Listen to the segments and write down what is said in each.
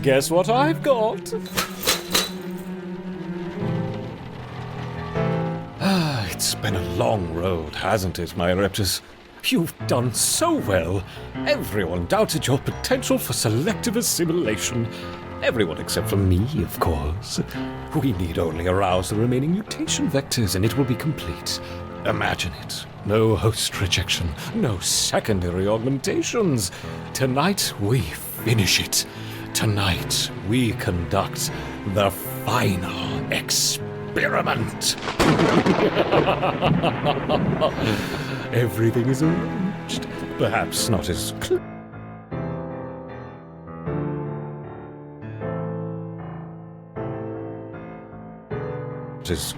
Guess what I've got? It's been a long road, hasn't it, my ereptors? You've done so well. Everyone doubted your potential for selective assimilation. Everyone except for me, of course. We need only arouse the remaining mutation vectors and it will be complete. Imagine it. No host rejection, no secondary augmentations. Tonight, we finish it. Tonight, we conduct the final experiment. Everything is arranged. Perhaps not as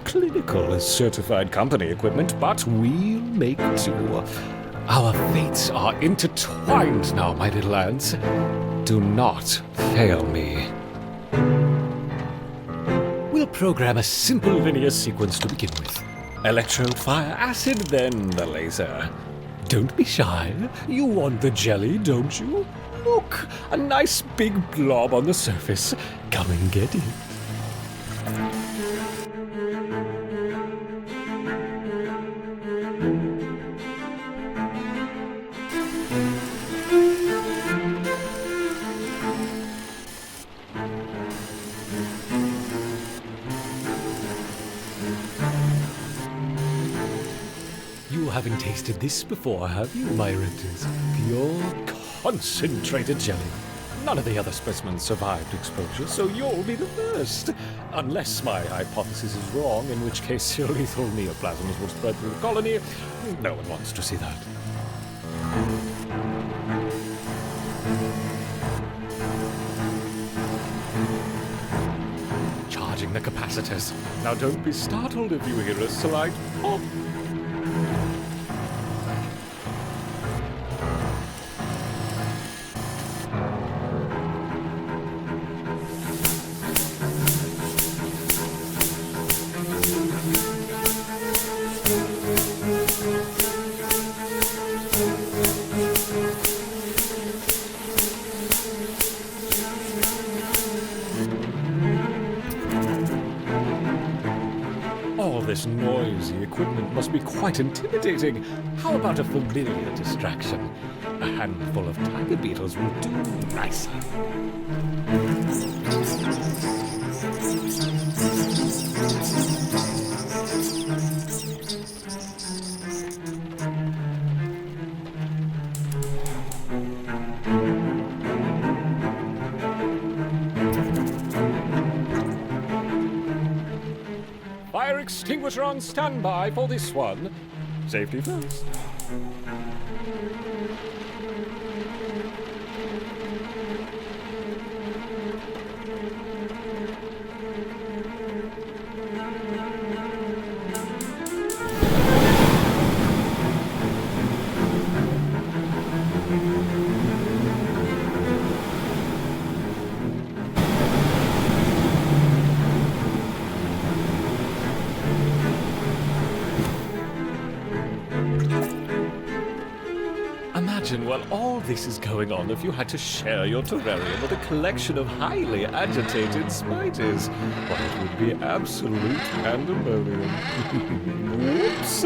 clinical as certified company equipment, but we'll make do. Our fates are intertwined now, my little ants. Do not fail me. We'll program a simple linear sequence to begin with. Electro, fire, acid, then the laser. Don't be shy. You want the jelly, don't you? Look, a nice big blob on the surface. Come and get it. You haven't tasted this before, have you, my ereptors? Pure, concentrated jelly. None of the other specimens survived exposure, so you'll be the first. Unless my hypothesis is wrong, in which case your lethal neoplasms will spread through the colony. No one wants to see that. Charging the capacitors. Now don't be startled if you hear a slight pop. All this noisy equipment must be quite intimidating. How about a familiar distraction? A handful of tiger beetles will do nicely. Fire extinguisher on standby for this one. Safety first. while all this is going on, if you had to share your terrarium with a collection of highly agitated spiders, why, it would be absolute pandemonium. Whoops!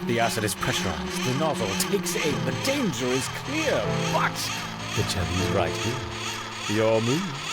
The acid is pressurized, the nozzle takes aim, the danger is clear, but the jelly's right here. Your move.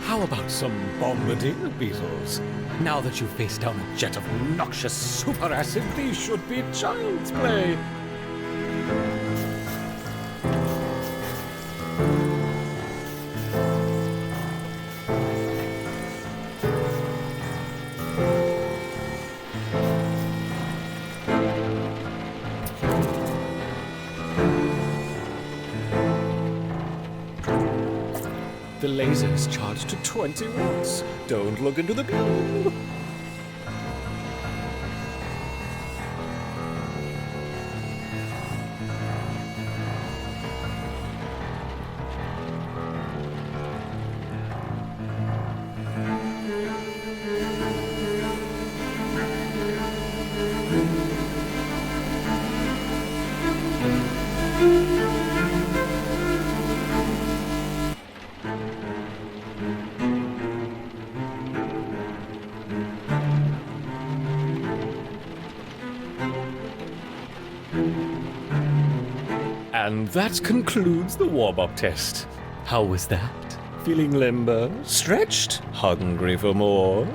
How about some bombardier beetles? Now that you've faced down a jet of noxious super acid, these should be child's play. The laser is charged to 20 watts. Don't look into the beam. And that concludes the warm-up test. How was that? Feeling limber? Stretched? Hungry for more?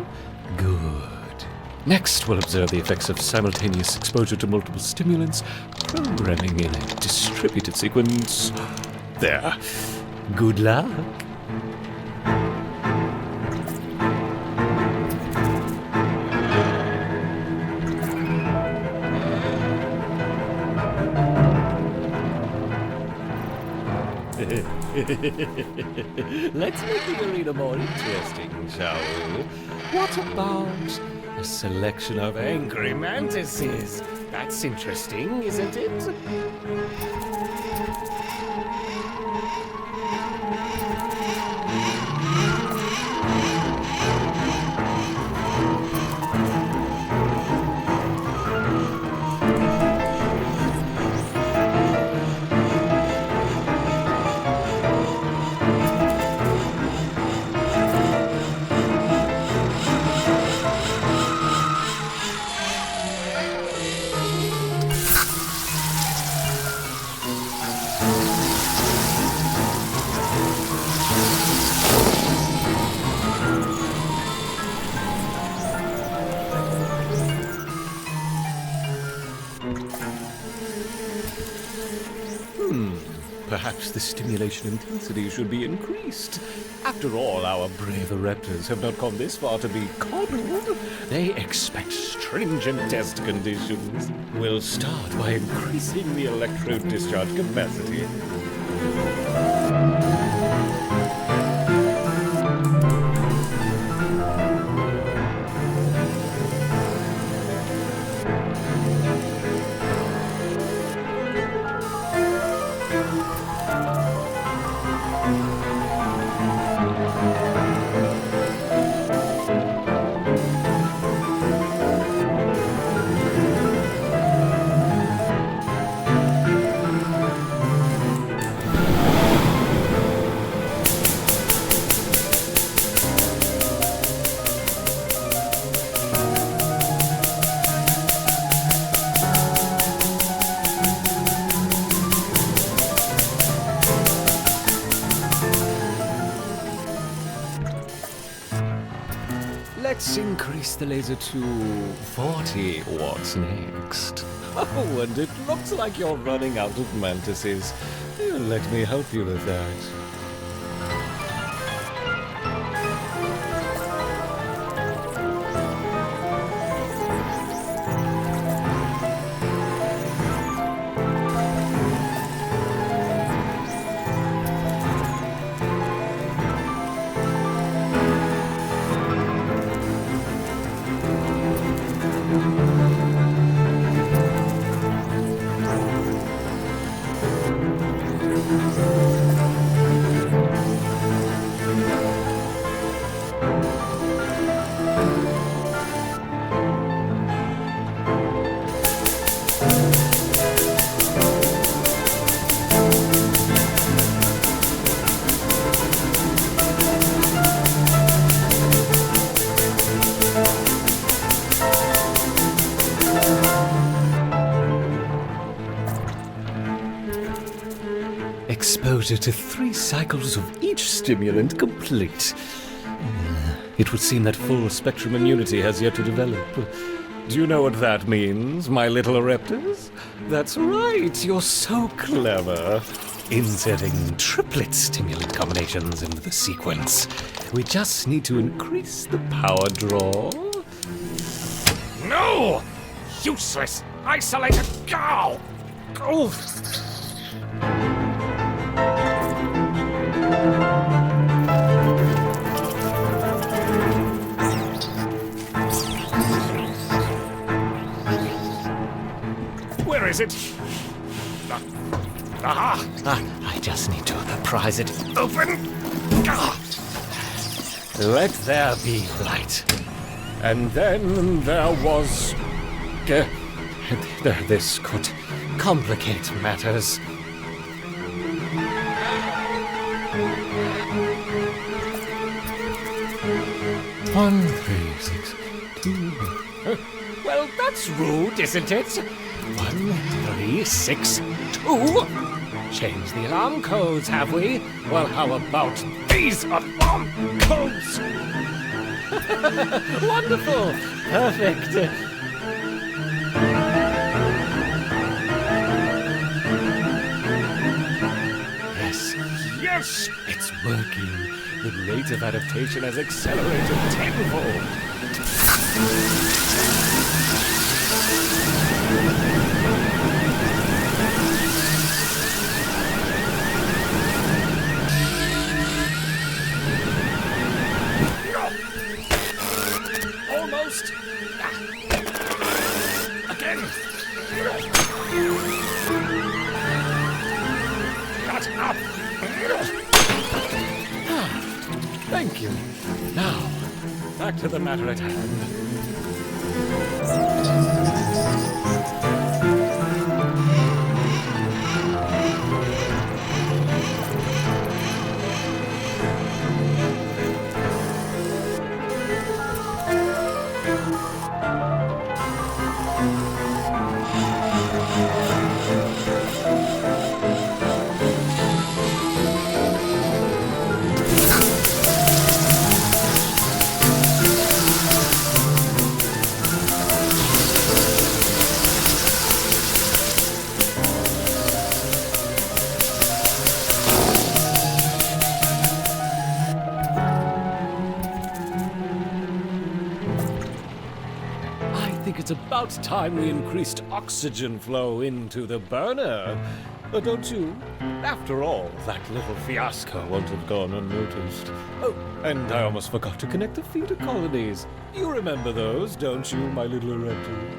Good. Next, we'll observe the effects of simultaneous exposure to multiple stimulants, programming in a distributed sequence. There. Good luck. Let's make the arena more interesting, shall we? What about a selection of angry mantises? That's interesting, isn't it? Perhaps the stimulation intensity should be increased. After all, our brave ereptors have not come this far to be coddled. They expect stringent test conditions. We'll start by increasing the electrode discharge capacity. Let's increase the laser to 40 watts next. Oh, and it looks like you're running out of mantises. Let me help you with that. exposure to 3 cycles of each stimulant complete. It would seem that full-spectrum immunity has yet to develop. Do you know what that means, my little ereptors? That's right, you're so clever. Inserting triplet stimulant combinations into the sequence. We just need to increase the power draw. No! Useless! Isolated! Go! Go! Where is it? Aha! I just need to prise it Open! Ah! Let there be light. And then there was... this could complicate matters. 1, 3, 6, 2... Well, that's rude, isn't it? 1, 3, 6, 2... Changed the alarm codes, have we? Well, how about these alarm codes? Wonderful! Perfect! Yes, Yes! it's working. The rate of adaptation has accelerated tenfold. Almost. Again. Got up. Thank you. Now, back to the matter at hand. It's about time we increased oxygen flow into the burner. Don't you? After all, that little fiasco won't have gone unnoticed. Oh, and I almost forgot to connect the feeder colonies. You remember those, don't you, my little ereptor?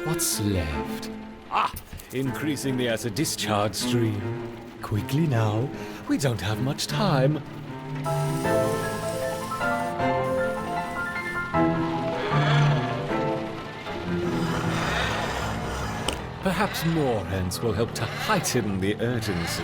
What's left? Increasing the acid discharge stream. Quickly now, we don't have much time. Perhaps more ants will help to heighten the urgency.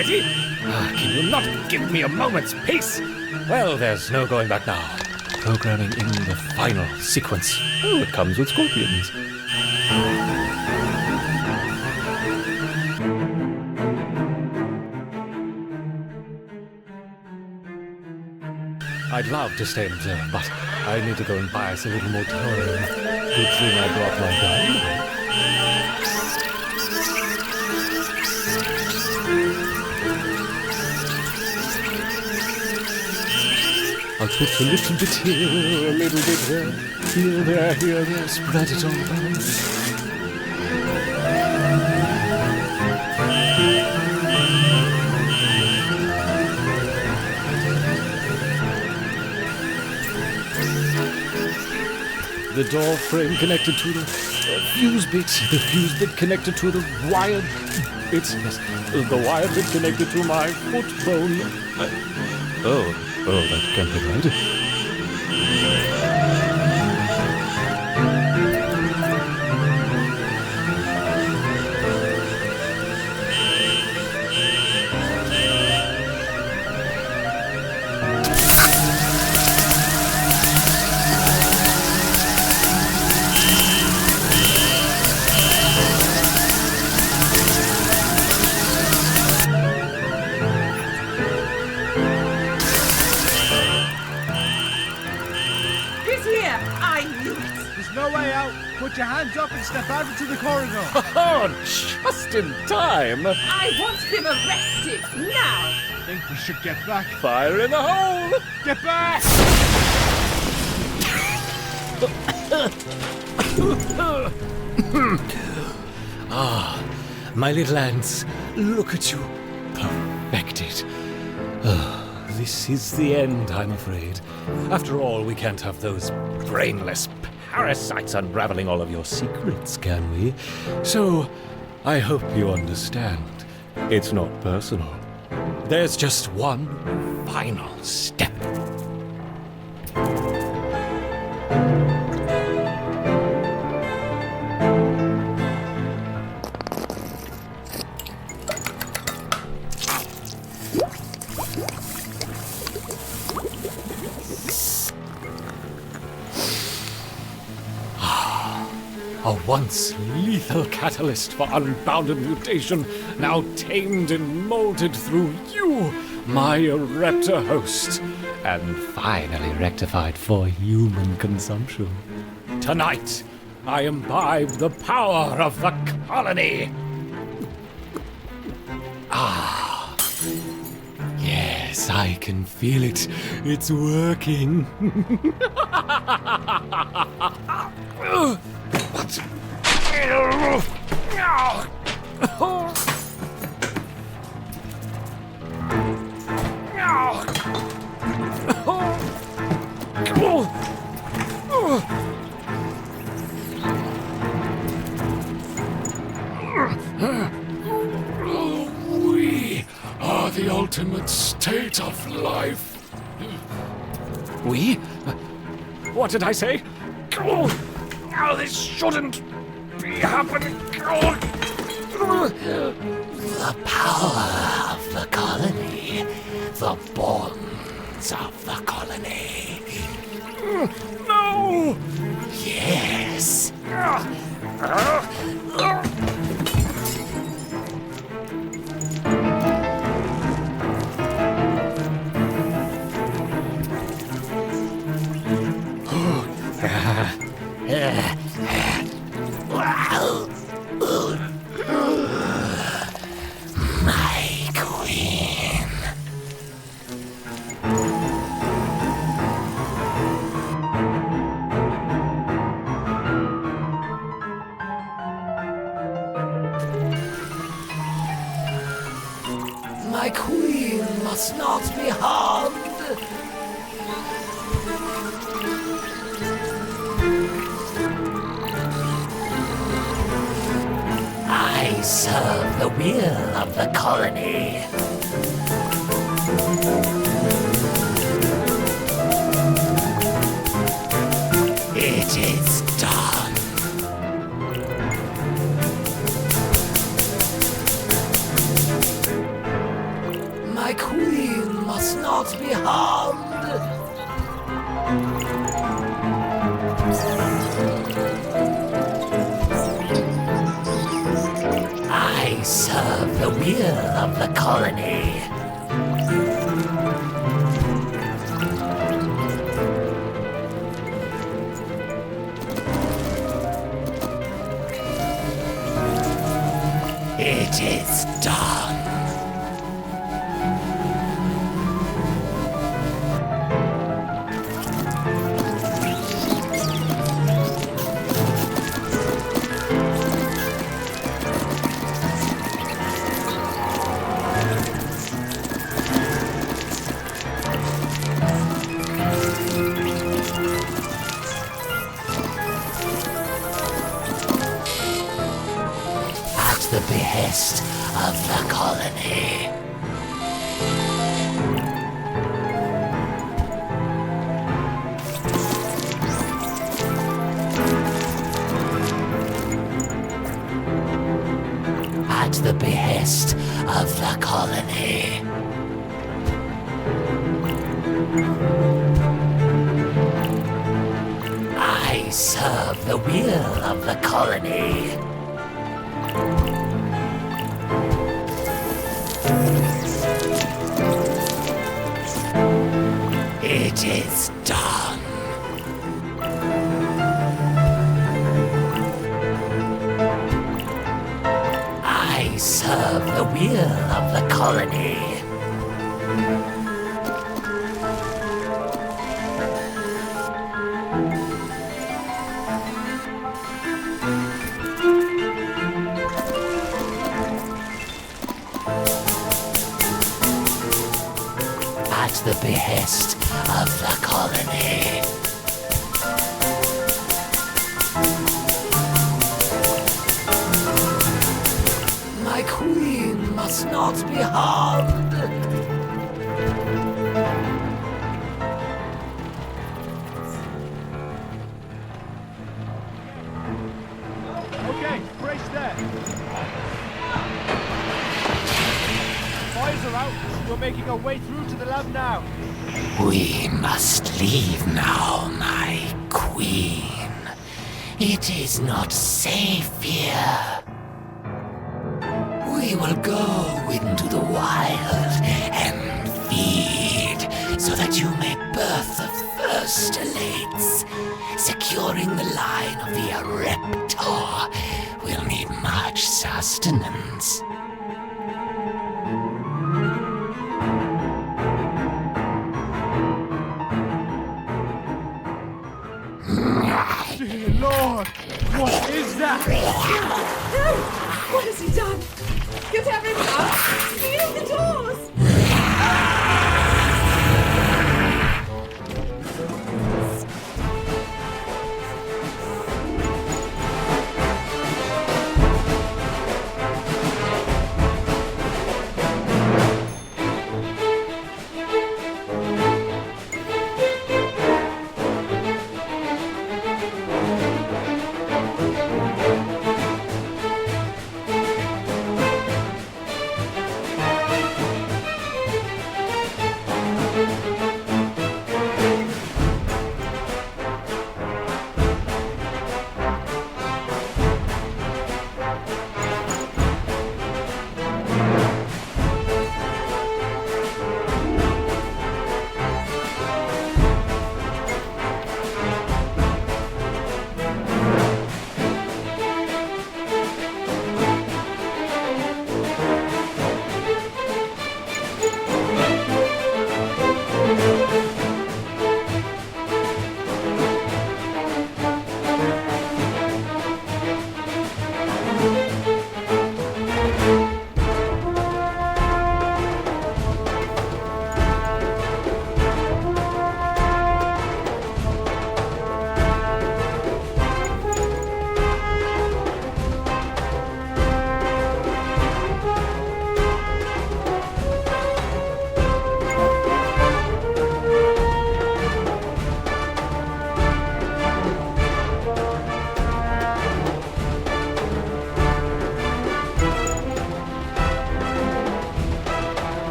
already? Can you not give me a moment's peace? Well, there's no going back now. Programming in the final sequence. Oh, it comes with scorpions. I'd love to stay and observe, but I need to go and buy us a little more time. Good thing I brought my gun. I'll put a little bit here, a little bit there, here, there, spread it all around. The door frame connected to the fuse bit connected to the wire bit, yes, the wire bit connected to my foot bone. Oh, that can't be right. Put your hands up and step out into the corridor. Oh, just in time. I want him arrested now. I think we should get back. Fire in the hole. Get back! My little ants, look at you. Perfected. This is the end, I'm afraid. After all, we can't have those brainless parasites unraveling all of your secrets, can we? So, I hope you understand. It's not personal. There's just one final step. A once lethal catalyst for unbounded mutation, now tamed and molded through you, my ereptor host, and finally rectified for human consumption. Tonight, I imbibe the power of the colony. Yes, I can feel it. It's working. What? We are the ultimate state of life. We? What did I say? Oh, this shouldn't be happening. The power of the colony. The bonds of the colony. No! Yes. My queen. My queen must not be harmed. I serve the will of the colony. It is done. not be harmed. I serve the will of the colony. It is done. The behest of the colony. At the behest of the colony. I serve the will of the colony. It is done. I serve the will of the colony. At the behest of the colony. My queen must not be harmed. Okay, brace there. Fires are out. We're making our way through to the lab now. We must leave now, my queen. It is not safe here. We will go into the wild and feed so that you may birth the first elates. Securing the line of the ereptor will need much sustenance. Dear Lord, what is that? No! What has he done? Get everyone out! Seal the doors!